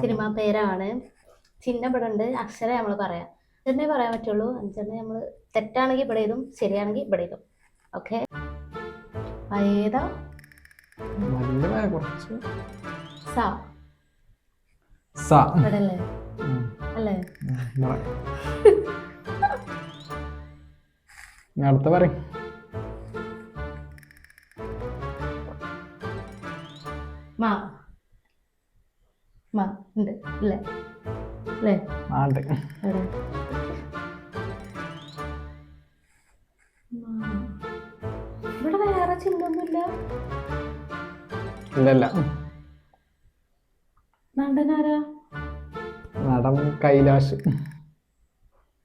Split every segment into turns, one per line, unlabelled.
Cinema പേരാണ്. ചിഹ്നം ഇവിടെ ഉണ്ട്, അക്ഷരം നമ്മൾ പറയാം. അഞ്ചെണ്ണേ പറയാൻ പറ്റുള്ളൂ. അഞ്ചെണ്ണേ നമ്മൾ തെറ്റാണെങ്കിൽ ഇവിടെ എഴുതും, ശരിയാണെങ്കിൽ ഇവിടെ എഴുതും. ഓക്കെ, ഏതാ?
കുറച്ച്
സ
സ
ഇവിടെ അല്ലേ? അല്ലേ?
അടുത്ത പറയും.
മാ മാ ഉണ്ട് അല്ലേ? അല്ലേ?
ആണ്ട്
എവിടെ? ഇവിടെ വേറെ ചിഹ്നൊന്നുമില്ല.
ഇല്ലല്ല.
നടനാരാ?
നടൻ കൈലാഷ്.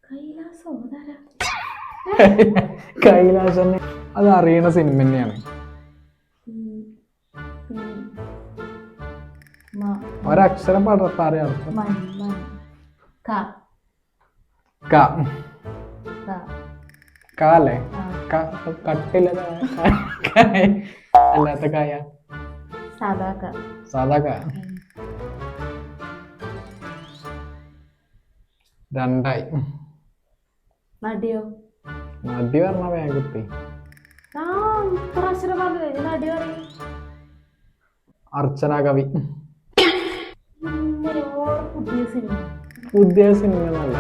കൈലാസോ? അതാരാ?
കൈലാഷ് തന്നെ. അത് അറിയണ സിനിമ തന്നെയാണ്. ഒരക്ഷരം പറയാം. കാലേ കട്ടില്ല അല്ലാത്ത കായ സാധാ കാ. രണ്ടായി.
നടിയോ?
നടി പറഞ്ഞ വേഗത്തി. അർച്ചന കവി. പുതിയ സിനിമ നല്ല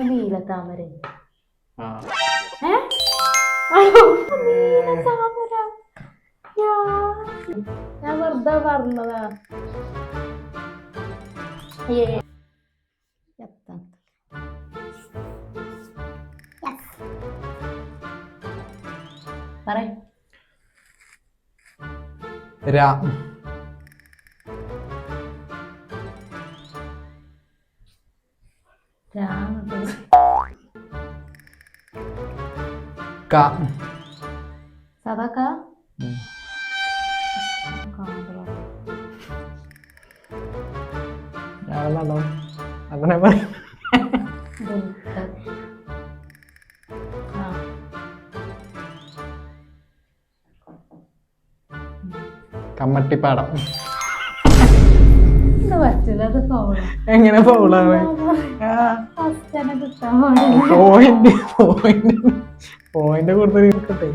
നീലത്താമര. ഞാൻ വെറുതെ പറഞ്ഞതാ. പറ.
രാ.
സദാ
അങ്ങനെ പറയും. കമ്മട്ടിപ്പാടം. എങ്ങനെ ഫൗളാണ്? പോയിന്റ് കൊടുത്തിരിക്കട്ടെ.